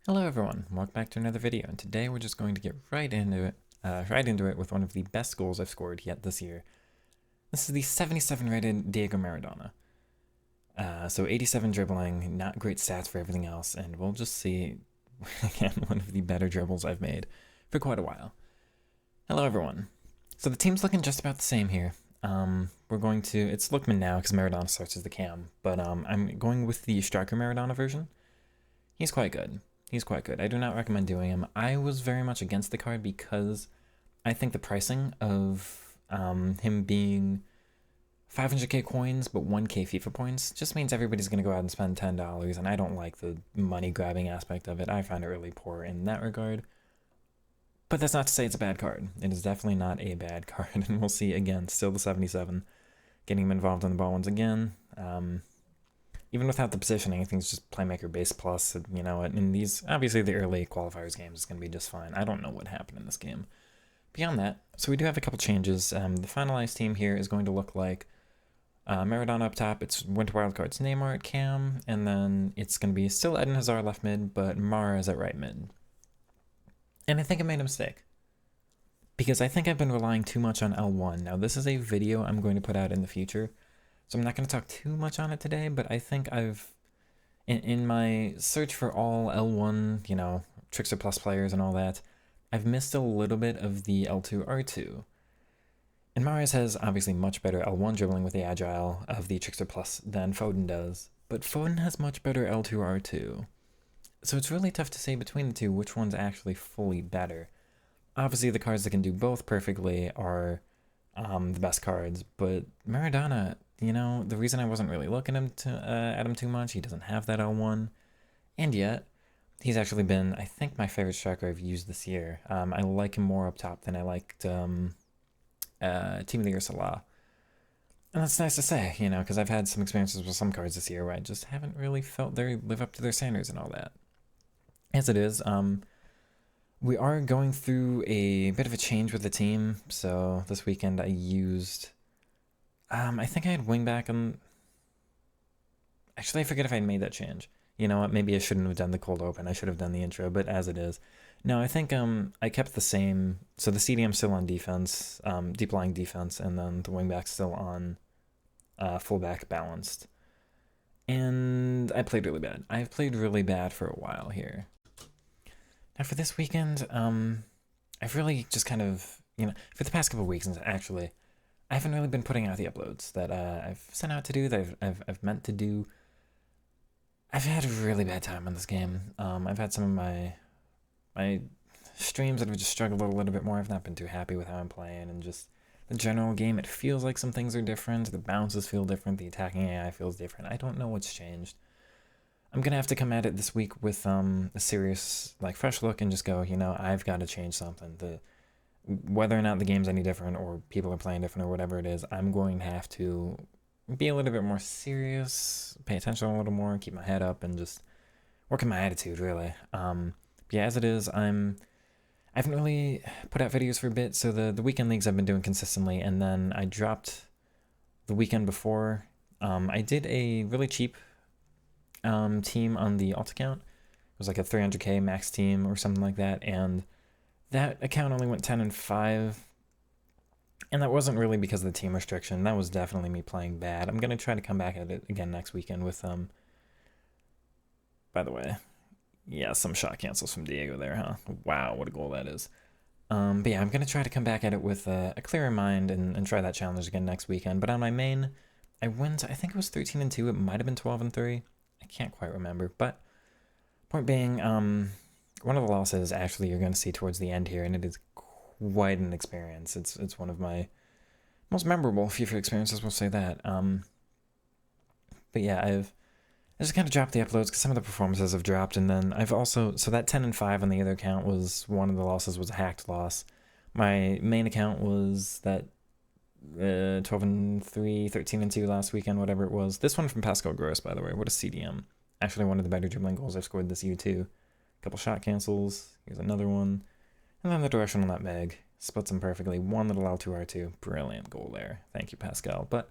Hello everyone, welcome back to another video, and today we're just going to get right into it with one of the best goals I've scored yet this year. This is the 77 rated Diego Maradona. So 87 dribbling, not great stats for everything else, and we'll just see, again, one of the better dribbles I've made for quite a while. Hello everyone. So the team's looking just about the same here. It's Lookman now because Maradona starts as the cam, but I'm going with the striker Maradona version. He's quite good. I do not recommend doing him. I was very much against the card because I think the pricing of him being 500k coins but 1k FIFA points just means everybody's going to go out and spend $10, and I don't like the money grabbing aspect of it. I find it really poor in that regard. But that's not to say it's a bad card. It is definitely not a bad card, and we'll see again, still the 77, getting him involved in the ball once again. Even without the positioning, I think it's just playmaker base plus. You know, in these, obviously the early qualifiers games is going to be just fine. I don't know what happened in this game. Beyond that, so we do have a couple changes. The finalized team here is going to look like Maradona up top. It's Winter Wildcards Neymar at cam, and then it's going to be still Eden Hazard left mid, but Mahrez at right mid. And I think I made a mistake, because I think I've been relying too much on L1. Now, this is a video I'm going to put out in the future, so I'm not going to talk too much on it today, but I think in my search for all L1, you know, Trickster Plus players and all that, I've missed a little bit of the L2 R2. And Mahrez has obviously much better L1 dribbling with the Agile of the Trickster Plus than Foden does, but Foden has much better L2 R2. So it's really tough to say between the two which one's actually fully better. Obviously the cards that can do both perfectly are the best cards, but Maradona, you know, the reason I wasn't really looking at him too much, he doesn't have that L1, and yet he's actually been, I think, my favorite striker I've used this year. I like him more up top than I liked Team of the Year Salah. And that's nice to say, you know, because I've had some experiences with some cards this year where I just haven't really felt they live up to their standards and all that. As it is, we are going through a bit of a change with the team. So this weekend I used, I think I had wingback, and actually I forget if I made that change. You know what, maybe I shouldn't have done the cold open. I should have done the intro, but as it is. No, I think I kept the same. So the CDM's still on defense, deep lying defense, and then the wingback's still on fullback balanced. And I played really bad. I've played really bad for a while here. Now for this weekend, I've really just kind of, you know, for the past couple of weeks, actually, I haven't really been putting out the uploads that I've sent out to do, that I've meant to do. I've had a really bad time on this game. I've had some of my streams that have just struggled a little bit more. I've not been too happy with how I'm playing, and just the general game, it feels like some things are different. The bounces feel different. The attacking AI feels different. I don't know what's changed. I'm going to have to come at it this week with a serious, like, fresh look and just go, you know, I've got to change something. Whether or not the game's any different or people are playing different or whatever it is, I'm going to have to be a little bit more serious, pay attention a little more, keep my head up, and just work on my attitude, really. Yeah, as it is, I haven't really put out videos for a bit, so the weekend leagues I've been doing consistently, and then I dropped the weekend before. I did a really cheap team on the alt account. It was like a 300k max team or something like that, and that account only went 10-5, and that wasn't really because of the team restriction. That was definitely me playing bad. I'm gonna try to come back at it again next weekend with by the way, yeah, some shot cancels from Diego there, huh? Wow, what a goal that is. But yeah, I'm gonna try to come back at it with a clearer mind and try that challenge again next weekend. But on my main, I went, I think it was 13-2. It might have been 12-3. I can't quite remember. But point being, one of the losses actually you're going to see towards the end here, and it is quite an experience. It's one of my most memorable FIFA experiences, we'll say that. But yeah, I just kind of dropped the uploads because some of the performances have dropped, and then I've also, so that 10-5 on the other account was, one of the losses was a hacked loss. My main account was that 12-3, 13-2 last weekend, whatever it was. This one from Pascal Gross, by the way. What a CDM. Actually, one of the better dribbling goals I've scored this year, too. A couple shot cancels. Here's another one. And then the directional nutmeg. Splits them perfectly. One little L2R2. Brilliant goal there. Thank you, Pascal. But,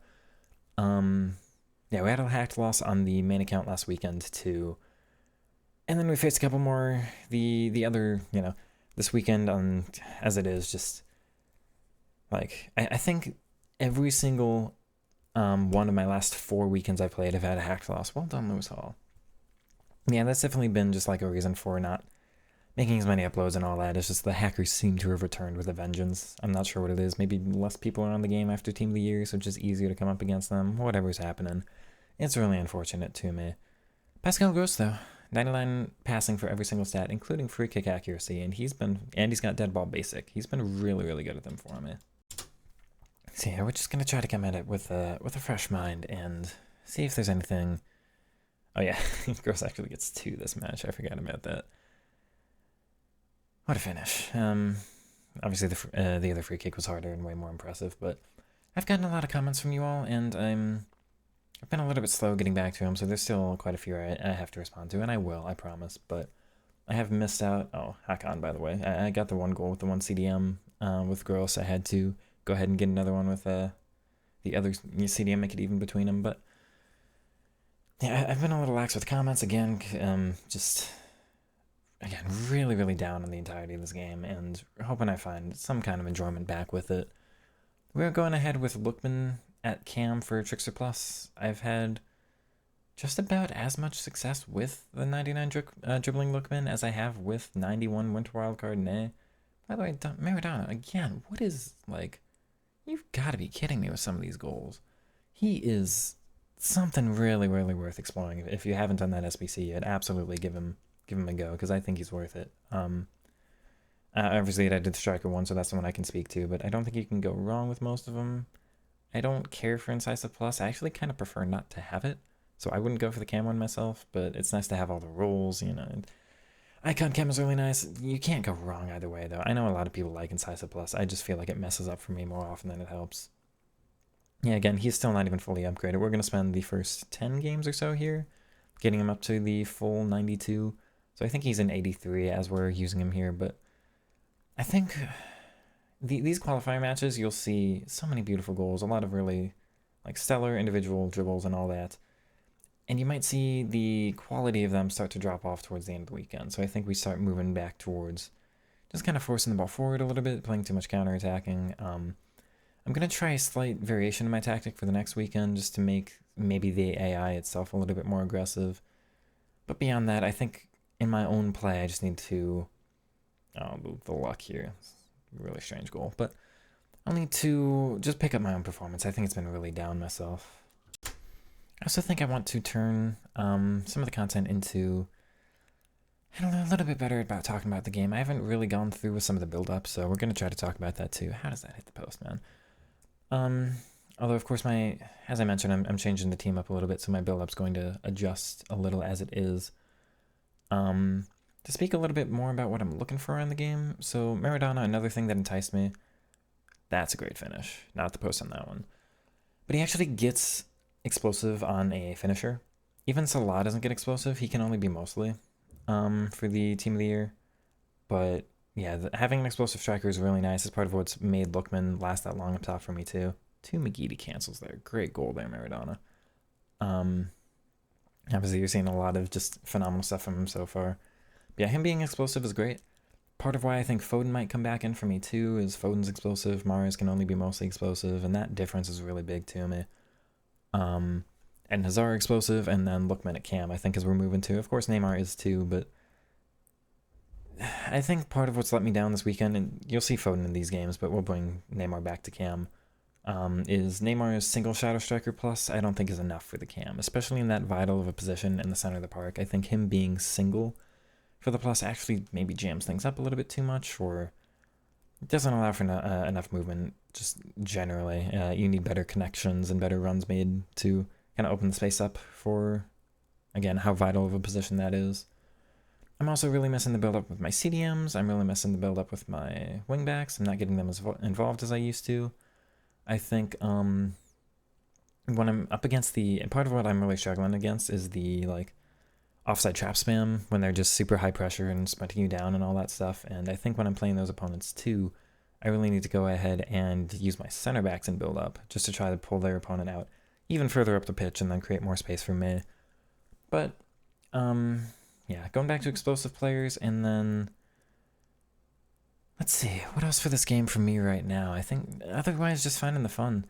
yeah, we had a hacked loss on the main account last weekend, too. And then we faced a couple more. The other, this weekend as it is, just like I think every single one of my last 4 weekends I played have had a hacked loss. Well done, Lewis Hall. Yeah, that's definitely been just like a reason for not making as many uploads and all that. It's just the hackers seem to have returned with a vengeance. I'm not sure what it is. Maybe less people are on the game after Team of the Year, so it's just easier to come up against them. Whatever's happening. It's really unfortunate to me. Pascal Gross, though. 99 passing for every single stat, including free kick accuracy, and he's got dead ball basic. He's been really, really good at them for me. So yeah, we're just gonna try to come at it with a fresh mind and see if there's anything. Oh yeah, Gross actually gets 2 this match. I forgot about that. What a finish. Obviously the other free kick was harder and way more impressive, but I've gotten a lot of comments from you all, and I've been a little bit slow getting back to them, so there's still quite a few I have to respond to, and I will, I promise, but I have missed out. Oh, Hakan, by the way. I got the 1 goal with the 1 CDM with Gross. I had to go ahead and get another one with the other CDM, make it even between them, but yeah, I've been a little lax with comments again, just again, really, really down on the entirety of this game, and hoping I find some kind of enjoyment back with it. We're going ahead with Lookman at Cam for Trickster Plus. I've had just about as much success with the 99 dribbling Lookman as I have with 91 Winter Wildcard Nay. By the way, Maradona, again, what is, like, you've got to be kidding me with some of these goals. He is something really, really worth exploring. If you haven't done that SBC yet, absolutely give him a go, because I think he's worth it. Obviously, I did the Striker one, so that's the one I can speak to, but I don't think you can go wrong with most of them. I don't care for Incisive Plus. I actually kind of prefer not to have it, so I wouldn't go for the cam one myself, but it's nice to have all the rolls, Icon cam is really nice. You can't go wrong either way, though. I know a lot of people like Incisive Plus. I just feel like it messes up for me more often than it helps. Yeah, again, he's still not even fully upgraded. We're going to spend the first 10 games or so here, getting him up to the full 92. So I think he's in 83 as we're using him here, but I think these qualifier matches, you'll see so many beautiful goals, a lot of really like stellar individual dribbles and all that. And you might see the quality of them start to drop off towards the end of the weekend. So I think we start moving back towards just kind of forcing the ball forward a little bit, playing too much counterattacking. I'm going to try a slight variation in my tactic for the next weekend just to make maybe the AI itself a little bit more aggressive. But beyond that, I think in my own play, I just need to... Oh, the luck here. It's a really strange goal. But I'll need to just pick up my own performance. I think it's been really down myself. I also think I want to turn some of the content into, I don't know, a little bit better about talking about the game. I haven't really gone through with some of the build-up, so we're going to try to talk about that too. How does that hit the post, man? Although, of course, as I mentioned, I'm changing the team up a little bit, so my build-up's going to adjust a little as it is. To speak a little bit more about what I'm looking for in the game, so Maradona, another thing that enticed me, that's a great finish. Not the post on that one. But he actually gets explosive on a finisher. Even Salah doesn't get explosive. He can only be mostly for the Team of the Year. But yeah, having an explosive striker is really nice. It's part of what's made Lookman last that long up top for me too. 2 McGeady cancels there. Great goal there, Maradona. Obviously, you're seeing a lot of just phenomenal stuff from him so far. But yeah, him being explosive is great. Part of why I think Foden might come back in for me too is Foden's explosive. Mahrez can only be mostly explosive, and that difference is really big to me. And Hazard explosive, and then Lookman at cam, I think, as we're moving to. Of course, Neymar is too, but I think part of what's let me down this weekend, and you'll see Foden in these games, but we'll bring Neymar back to cam, is Neymar's single shadow striker plus I don't think is enough for the cam, especially in that vital of a position in the center of the park. I think him being single for the plus actually maybe jams things up a little bit too much, or it doesn't allow for enough movement just generally. You need better connections and better runs made to kind of open the space up for, again, how vital of a position that is. I'm also really missing the build-up with my CDMs. I'm really missing the build-up with my wingbacks. I'm not getting them as involved as I used to. I think when I'm up against part of what I'm really struggling against is the offside trap spam, when they're just super high pressure and sprinting you down and all that stuff. And I think when I'm playing those opponents too, I really need to go ahead and use my center backs in build-up just to try to pull their opponent out even further up the pitch and then create more space for me. But yeah, going back to explosive players, and then let's see, what else for this game for me right now? I think otherwise just finding the fun.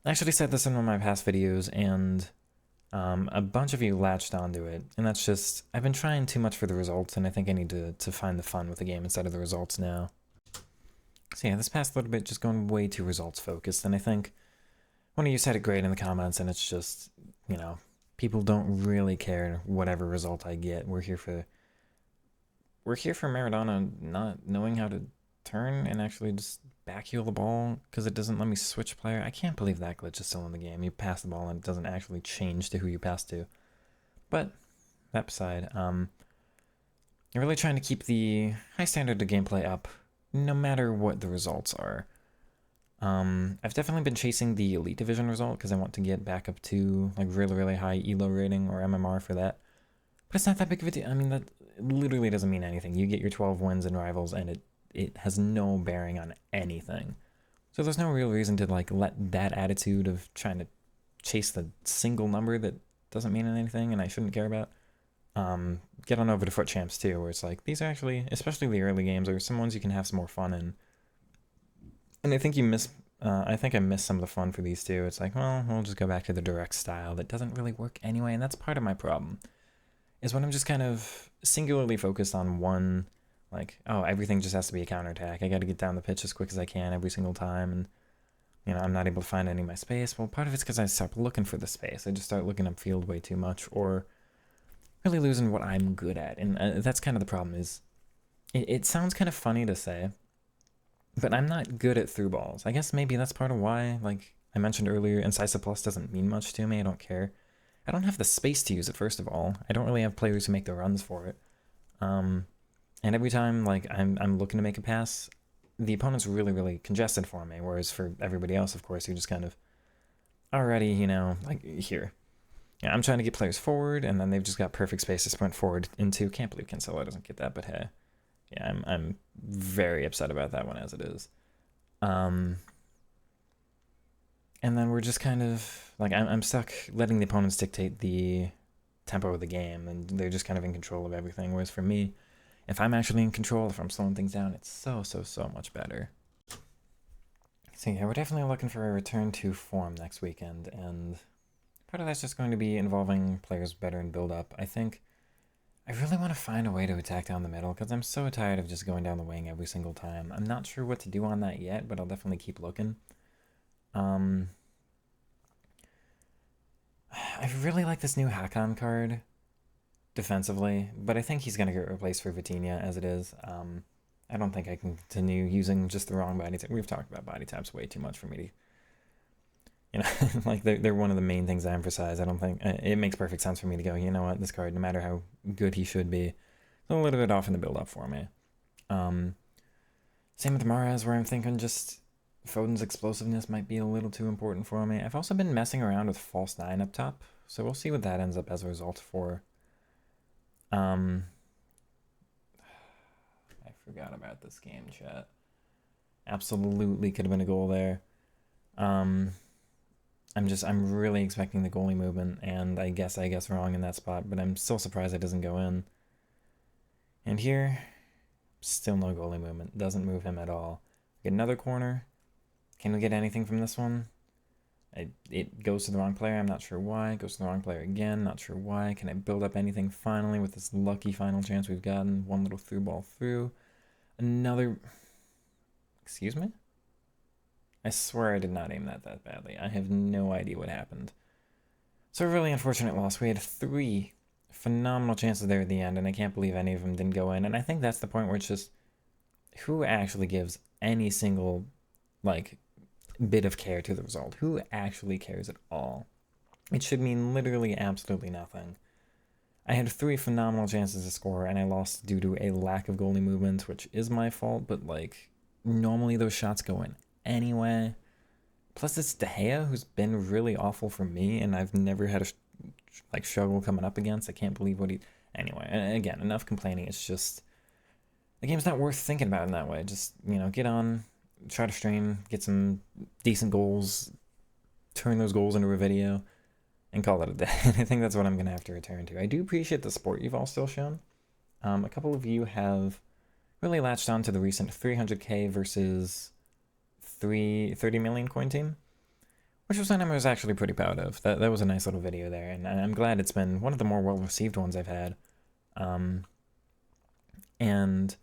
I actually said this in one of my past videos, and a bunch of you latched onto it, and that's just, I've been trying too much for the results, and I think I need to find the fun with the game instead of the results now. So yeah, this past little bit just going way too results focused, and I think one of you said it great in the comments, and it's just, you know, people don't really care whatever result I get. We're here for Maradona not knowing how to turn and actually just backheel the ball because it doesn't let me switch player. I can't believe that glitch is still in the game. You pass the ball and it doesn't actually change to who you pass to. But that beside, I'm really trying to keep the high standard of gameplay up no matter what the results are. I've definitely been chasing the Elite Division result because I want to get back up to like really high ELO rating or MMR for that. But it's not that big of a deal. I mean, that literally doesn't mean anything. You get your 12 wins in Rivals and it has no bearing on anything. So there's no real reason to like let that attitude of trying to chase the single number that doesn't mean anything and I shouldn't care about. Get on over to Foot Champs too, where it's like, these are actually, especially the early games, are some ones you can have some more fun in. And I think I missed some of the fun for these two. It's like, well, we'll just go back to the direct style that doesn't really work anyway, and that's part of my problem. Is when I'm just kind of singularly focused on one, like, oh, everything just has to be a counterattack. I got to get down the pitch as quick as I can every single time, and, you know, I'm not able to find any of my space. Well, part of it's because I start looking for the space. I just start looking upfield way too much, or really losing what I'm good at, and that's kind of the problem. Is it sounds kind of funny to say, but I'm not good at through balls. I guess maybe that's part of why, like I mentioned earlier, Incisive Plus doesn't mean much to me. I don't care. I don't have the space to use it, first of all. I don't really have players who make the runs for it. And every time like I'm looking to make a pass, the opponent's really congested for me, whereas for everybody else, of course, you're just kind of already, you know, like here. Yeah, I'm trying to get players forward, and then they've just got perfect space to sprint forward into. Can't believe Cancelo doesn't get that, but hey. Yeah, I'm very upset about that one as it is. And then we're just kind of like I'm stuck letting the opponents dictate the tempo of the game, and they're just kind of in control of everything. Whereas for me, if I'm actually in control, if I'm slowing things down, it's so much better. So yeah, we're definitely looking for a return to form next weekend, and part of that's just going to be involving players better in build up. I think I really want to find a way to attack down the middle because I'm so tired of just going down the wing every single time. I'm not sure what to do on that yet, but I'll definitely keep looking. I really like this new Hakan card defensively, but I think he's going to get replaced for Vitinha as it is. I don't think I can continue using just the wrong body type. We've talked about body types way too much for me to, you know, like they're one of the main things I emphasize. I don't think it makes perfect sense for me to go, you know what, this card, no matter how good he should be, it's a little bit off in the build up for me. Same with Mahrez, where I'm thinking just Foden's explosiveness might be a little too important for me. I've also been messing around with false 9 up top, so we'll see what that ends up as a result for. I forgot about this game, chat. Absolutely could have been a goal there. I'm really expecting the goalie movement, and I guess wrong in that spot, but I'm still surprised it doesn't go in. And here, still no goalie movement. Doesn't move him at all. Get another corner. Can we get anything from this one? It goes to the wrong player. I'm not sure why. It goes to the wrong player again. Not sure why. Can I build up anything finally with this lucky final chance we've gotten? One little through ball through. Another... Excuse me? I swear I did not aim that badly. I have no idea what happened. So a really unfortunate loss. We had 3 phenomenal chances there at the end, and I can't believe any of them didn't go in. And I think that's the point where it's just, who actually gives any single, like, bit of care to the result? Who actually cares at all? It should mean literally absolutely nothing. I had 3 phenomenal chances to score, and I lost due to a lack of goalie movement, which is my fault, but, like, normally those shots go in anyway. Plus, it's De Gea, who's been really awful for me, and I've never had a struggle coming up against. I can't believe what he... Anyway, and again, enough complaining. It's just... The game's not worth thinking about in that way. Just, you know, get on, try to stream, get some decent goals, turn those goals into a video, and call it a day. I think that's what I'm going to have to return to. I do appreciate the support you've all still shown. A couple of you have really latched on to the recent 300k versus 30 million coin team, which was something I was actually pretty proud of. That was a nice little video there, and I'm glad it's been one of the more well-received ones I've had. And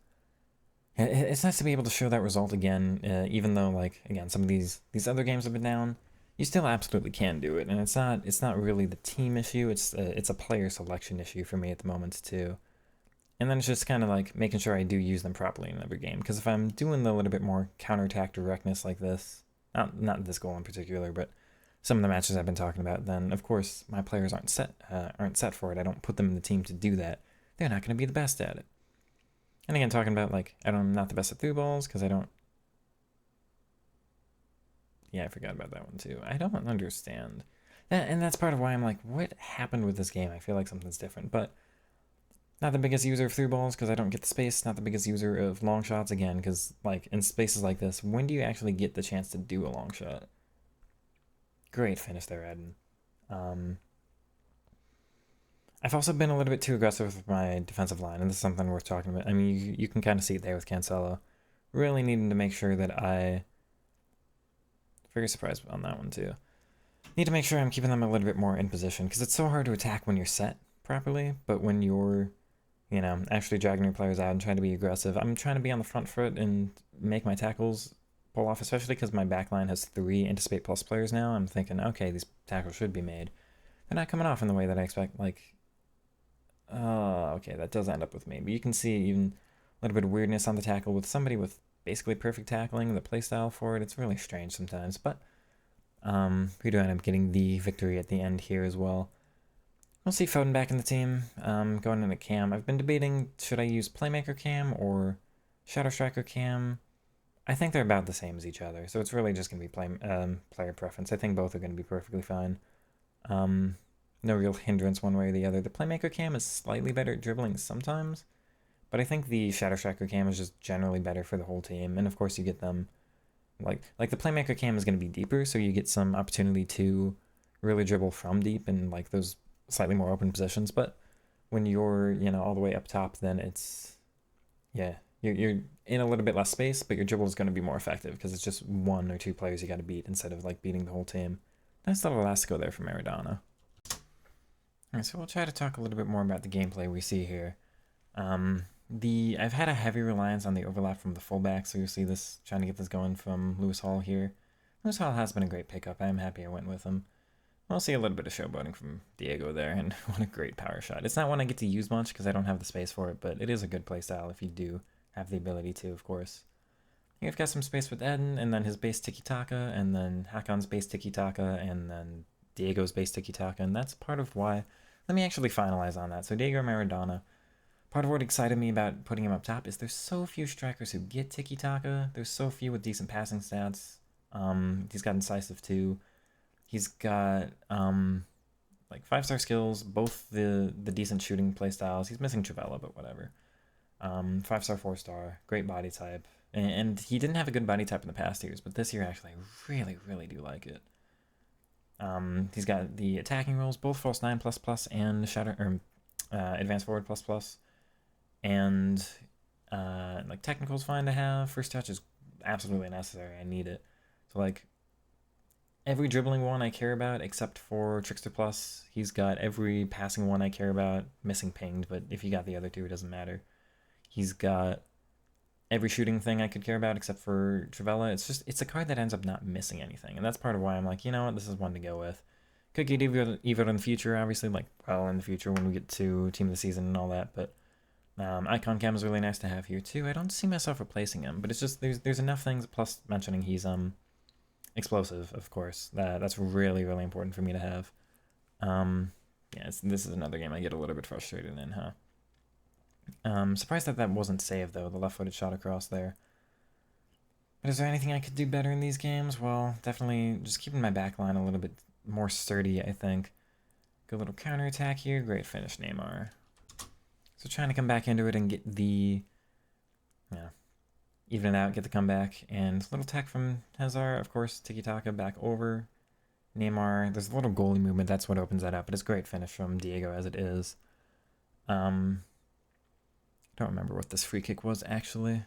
it's nice to be able to show that result again, even though, like, again, some of these other games have been down. You still absolutely can do it, and it's not really the team issue. It's a player selection issue for me at the moment too. And then it's just kind of like making sure I do use them properly in every game. Because if I'm doing the little bit more counterattack directness like this, not this goal in particular, but some of the matches I've been talking about, then of course my players aren't set for it. I don't put them in the team to do that. They're not going to be the best at it. And again, talking about, like, I'm not the best at through balls because I don't. Yeah, I forgot about that one too. I don't understand. And that's part of why I'm like, what happened with this game? I feel like something's different. But not the biggest user of through balls because I don't get the space. Not the biggest user of long shots, again, because, like, in spaces like this, when do you actually get the chance to do a long shot? Great finish there, Eden. I've also been a little bit too aggressive with my defensive line, and this is something worth talking about. I mean, you can kind of see it there with Cancelo. Really needing to make sure that I... Very surprised on that one, too. Need to make sure I'm keeping them a little bit more in position, because it's so hard to attack when you're set properly, but when you're, actually dragging your players out and trying to be aggressive, I'm trying to be on the front foot and make my tackles pull off, especially because my backline has 3 Anticipate Plus players now. I'm thinking, okay, these tackles should be made. They're not coming off in the way that I expect, like... okay, that does end up with me. But you can see even a little bit of weirdness on the tackle with somebody with basically perfect tackling, the playstyle for it. It's really strange sometimes, but we do end up getting the victory at the end here as well. We'll see Foden back in the team, going into Cam. I've been debating, should I use Playmaker Cam or Shadow Striker Cam? I think they're about the same as each other, so it's really just going to be player preference. I think both are going to be perfectly fine. No real hindrance one way or the other. The Playmaker Cam is slightly better at dribbling sometimes, but I think the Shadow Striker Cam is just generally better for the whole team. And of course you get them, like the Playmaker Cam is going to be deeper, so you get some opportunity to really dribble from deep in, like, those slightly more open positions. But when you're, all the way up top, then it's, yeah, you're in a little bit less space, but your dribble is going to be more effective because it's just 1 or 2 players you got to beat instead of, like, beating the whole team. Nice little Elastico there for Maradona. Alright, so we'll try to talk a little bit more about the gameplay we see here. I've had a heavy reliance on the overlap from the fullback, so you'll see this, trying to get this going from Lewis Hall here. Lewis Hall has been a great pickup. I am happy I went with him. We'll see a little bit of showboating from Diego there, and what a great power shot. It's not one I get to use much because I don't have the space for it, but it is a good playstyle if you do have the ability to, of course. Here we've got some space with Eden, and then his base tiki-taka, and then Hakon's base tiki-taka, and then Diego's base tiki-taka, and that's part of why... Let me actually finalize on that. So Diego Maradona, part of what excited me about putting him up top is there's so few strikers who get tiki-taka. There's so few with decent passing stats. He's got incisive too. He's got like 5-star skills, both the decent shooting play styles. He's missing Travella, but whatever. 5-star, 4-star, great body type. And he didn't have a good body type in the past years, but this year actually I really, really do like it. He's got the attacking rolls, both false 9++ and shadow or advanced forward ++, and like technical's fine to have. First touch is absolutely necessary. I need it. So, like, every dribbling one I care about except for Trickster Plus. He's got every passing one I care about, missing pinged, but if you got the other 2, it doesn't matter. He's got every shooting thing I could care about except for Travella. It's a card that ends up not missing anything, and that's part of why I'm like, you know what, this is one to go with. Could get Evo in the future, obviously, like, well, in the future when we get to Team of the Season and all that, but Icon Cam is really nice to have here too. I don't see myself replacing him, but it's just there's enough things, plus mentioning he's explosive, of course. That's really, really important for me to have. Yeah, this is another game I get a little bit frustrated in, huh? Surprised that wasn't saved, though, the left-footed shot across there. But is there anything I could do better in these games? Well, definitely just keeping my back line a little bit more sturdy, I think. Good little counterattack here. Great finish, Neymar. So trying to come back into it and get the... Yeah, even it out, get the comeback. And little tech from Hazard, of course, tiki-taka back over. Neymar, there's a little goalie movement. That's what opens that up. But it's a great finish from Diego as it is. I don't remember what this free kick was, actually.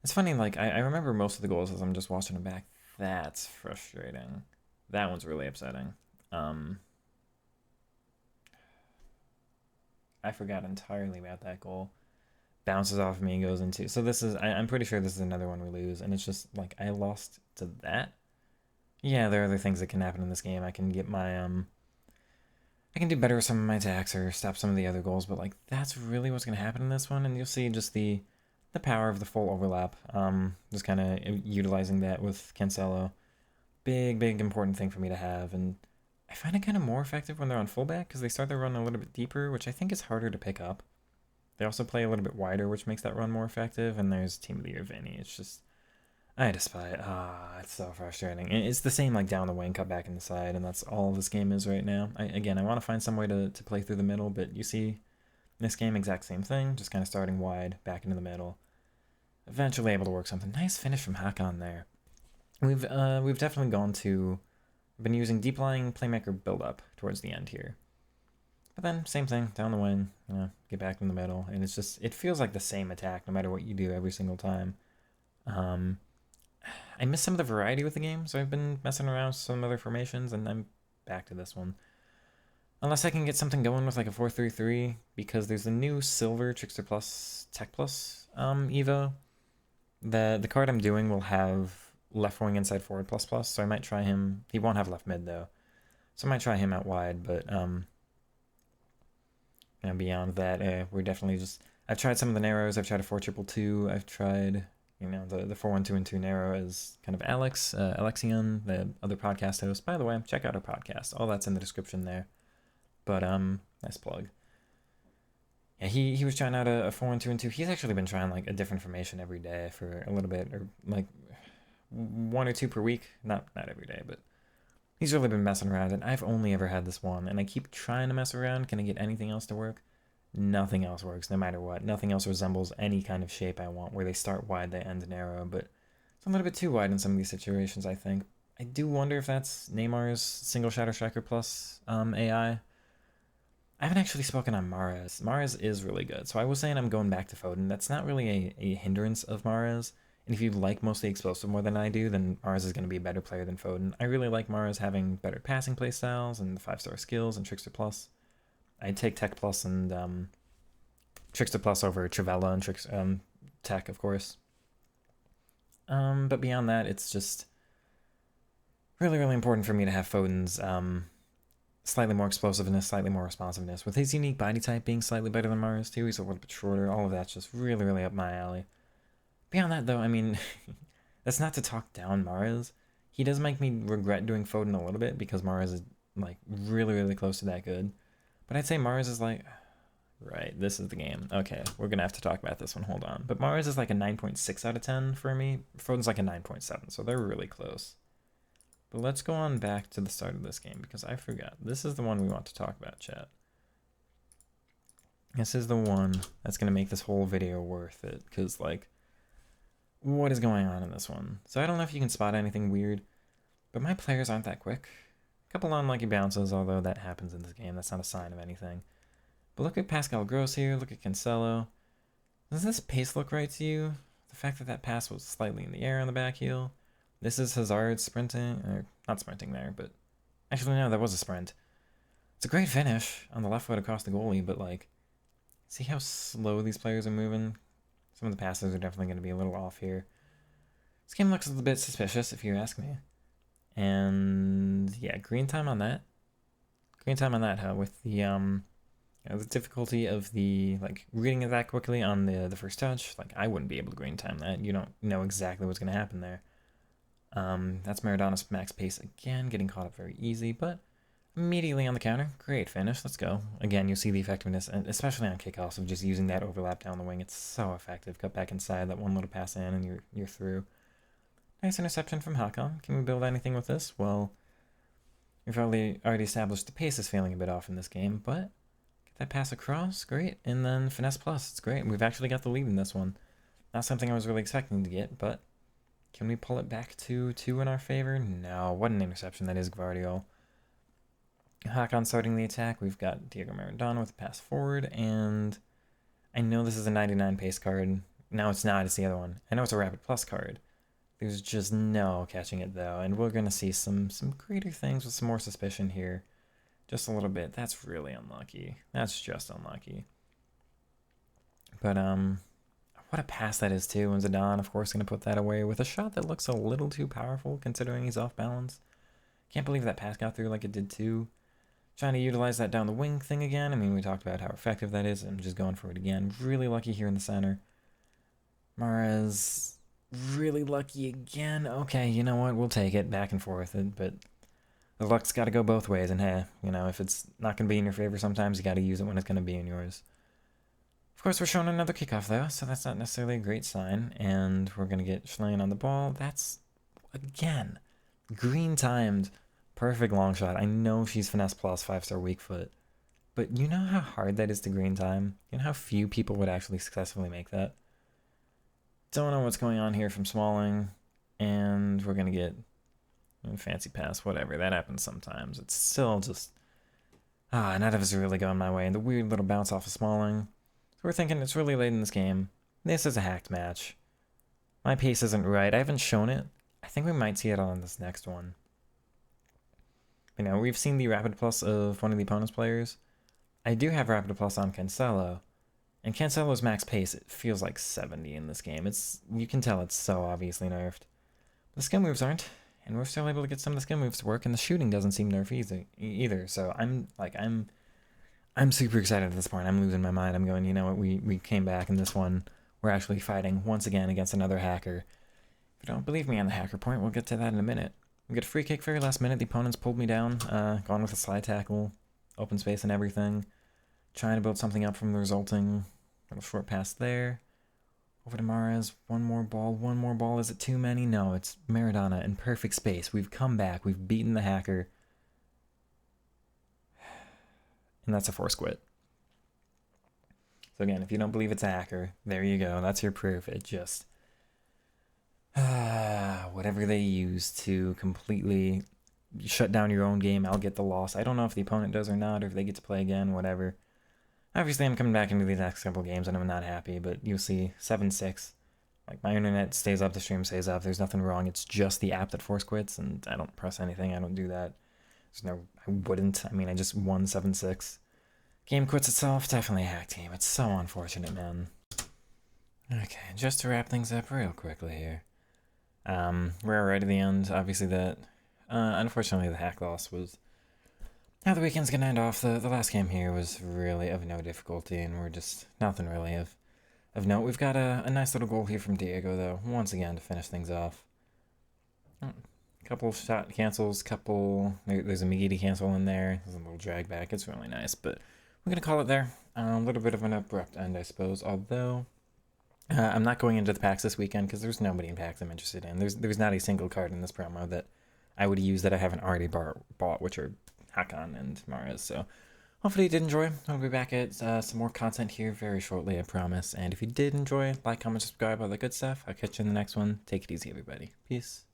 It's funny, like, I remember most of the goals as I'm just watching them back. That's frustrating. That one's really upsetting. I forgot entirely about that goal. Bounces off of me and goes into. So this is, I'm pretty sure this is another one we lose. And it's just, like, I lost to that. Yeah, there are other things that can happen in this game. I can get my, I can do better with some of my attacks or stop some of the other goals, but like that's really what's gonna happen in this one, and you'll see just the power of the full overlap. Just kind of utilizing that with Cancelo. Big important thing for me to have, and I find it kind of more effective when they're on fullback because they start their run a little bit deeper, which I think is harder to pick up. They also play a little bit wider, which makes that run more effective. And there's Team of the Year Vinny. It's just I despise it. It's so frustrating. And it's the same like down the wing, cut back in the side, and that's all this game is right now. I want to find some way to play through the middle, but you see, in this game, exact same thing, just kind of starting wide, back into the middle. Eventually able to work something. Nice finish from Hakan there. We've definitely been using deep lying playmaker build up towards the end here. But then same thing, down the wing, get back in the middle, and it feels like the same attack no matter what you do every single time. I miss some of the variety with the game, so I've been messing around with some other formations, and I'm back to this one. Unless I can get something going with like a 4-3-3, because there's a new Silver Trickster Plus Tech Plus Evo. The card I'm doing will have left wing inside forward plus plus, so I might try him. He won't have left mid though, so I might try him out wide. But beyond that, we're definitely just. I've tried some of the narrows. I've tried a 4-2-2. I've tried the 4-1-2-2 narrow as kind of Alexion, the other podcast host. By the way, check out our podcast. All that's in the description there. But nice plug. Yeah, he was trying out a 4-1-2-2. He's actually been trying like a different formation every day for a little bit, or like 1 or 2 per week. Not every day, but he's really been messing around, and I've only ever had this one, and I keep trying to mess around. Can I get anything else to work? Nothing else works, no matter what. Nothing else resembles any kind of shape I want, where they start wide, they end narrow, but it's a little bit too wide in some of these situations, I think. I do wonder if that's Neymar's single Shadow Striker plus AI. I haven't actually spoken on Mahrez. Mahrez is really good, so I was saying I'm going back to Foden. That's not really a hindrance of Mahrez, and if you like mostly explosive more than I do, then Mahrez is going to be a better player than Foden. I really like Mahrez having better passing play styles and the 5-star skills and Trickster Plus. I'd take Tech Plus and Trickster Plus over Travella and Tech, of course. But beyond that, it's just really important for me to have Foden's slightly more explosiveness, slightly more responsiveness. With his unique body type being slightly better than Mahrez too, he's a little bit shorter. All of that's just really up my alley. Beyond that, though, I mean, that's not to talk down Mahrez. He does make me regret doing Foden a little bit because Mahrez is like really close to that good. But I'd say Mahrez is like, right, this is the game. Okay, we're gonna have to talk about this one. Hold on. But Mahrez is like a 9.6 out of 10 for me. Foden's like a 9.7, so they're really close. But let's go on back to the start of this game because I forgot. This is the one we want to talk about, chat. This is the one that's going to make this whole video worth it because, like, what is going on in this one? So I don't know if you can spot anything weird, but my players aren't that quick. A couple unlucky bounces, although that happens in this game. That's not a sign of anything. But look at Pascal Gross here. Look at Cancelo. Does this pace look right to you? The fact that that pass was slightly in the air on the back heel. This is Hazard sprinting, or not sprinting there, but actually no, that was a sprint. It's a great finish on the left foot across the goalie, but like, see how slow these players are moving? Some of the passes are definitely going to be a little off here. This game looks a little bit suspicious, if you ask me. And yeah, green time on that. Green time on that, huh? With the difficulty of the like reading it that quickly on the first touch. Like I wouldn't be able to green time that. You don't know exactly what's going to happen there. That's Maradona's max pace again, getting caught up very easy, but immediately on the counter. Great finish. Let's go. Again, you'll see the effectiveness, and especially on kickoffs, of just using that overlap down the wing. It's so effective. Cut back inside, that one little pass in, and you're through. Nice interception from Hakan. Can we build anything with this? Well, we've already established the pace is failing a bit off in this game, but get that pass across. Great. And then finesse plus. It's great. We've actually got the lead in this one. Not something I was really expecting to get, but Can we pull it back to 2 in our favor? No. What an interception that is, Gvardiol. Hakan starting the attack. We've got Diego Maradona with a pass forward, and I know this is a 99 pace card. No, it's not. It's the other one. I know it's a Rapid Plus card. There's just no catching it, though, and we're going to see some greater things with some more suspicion here. Just a little bit. That's really unlucky. That's just unlucky. But, what a pass that is, too. And Zidane, of course, going to put that away with a shot that looks a little too powerful, considering he's off balance. Can't believe that pass got through like it did, too. Trying to utilize that down the wing thing again. I mean, we talked about how effective that is. I'm just going for it again. Really lucky here in the center. Mahrez, really lucky again. Okay, you know what? We'll take it back and forth. But the luck's got to go both ways. And hey, you know, if it's not going to be in your favor sometimes, you got to use it when it's going to be in yours. Of course, we're showing another kickoff, though, so that's not necessarily a great sign. And we're going to get Schlein on the ball. That's, again, green-timed. Perfect long shot. I know she's finesse plus 5-star weak foot. But you know how hard that is to green time? You know how few people would actually successfully make that? Don't know what's going on here from Smalling. And we're going to get a fancy pass, whatever. That happens sometimes. It's still just... none of it's really going my way. And the weird little bounce off of Smalling. So we're thinking it's really late in this game. This is a hacked match. My pace isn't right. I haven't shown it. I think we might see it on this next one. You know, we've seen the Rapid Plus of one of the opponent's players. I do have Rapid Plus on Cancelo. And Cancelo's max pace, it feels like 70 in this game. You can tell it's so obviously nerfed. The skill moves aren't. And we're still able to get some of the skill moves to work. And the shooting doesn't seem nerfed either. So I'm super excited at this point. I'm losing my mind. I'm going, you know what, we came back in this one. We're actually fighting once again against another hacker. If you don't believe me on the hacker point, we'll get to that in a minute. We get a free kick very last minute. The opponents pulled me down, gone with a slide tackle, open space and everything. Trying to build something up from the resulting little short pass there. Over to Mahrez. One more ball. Is it too many? No, it's Maradona in perfect space. We've come back. We've beaten the hacker. And that's a force quit. So again, if you don't believe it's a hacker, there you go. That's your proof. It just... whatever they use to completely shut down your own game, I'll get the loss. I don't know if the opponent does or not, or if they get to play again, whatever. Obviously, I'm coming back into these next couple games, and I'm not happy, but you'll see 7-6. Like, my internet stays up, the stream stays up, there's nothing wrong. It's just the app that force quits, and I don't press anything, I don't do that. I wouldn't. I mean, I just won 7-6. Game quits itself, definitely a hack team. It's so unfortunate, man. Okay, just to wrap things up real quickly here. We're right at the end. Obviously that, unfortunately the hack loss was how the weekend's gonna end off. The last game here was really of no difficulty, and we're just nothing really of note. We've got a nice little goal here from Diego, though, once again to finish things off. Couple shot cancels, there's a Migiti cancel in there. There's a little drag back. It's really nice, but we're gonna call it there. A little bit of an abrupt end, I suppose, although... I'm not going into the packs this weekend because there's nobody in packs I'm interested in. There's not a single card in this promo that I would use that I haven't already bought, which are Hakan and Mahrez. So hopefully you did enjoy. I'll be back at some more content here very shortly, I promise. And if you did enjoy, like, comment, subscribe, all that good stuff. I'll catch you in the next one. Take it easy, everybody. Peace.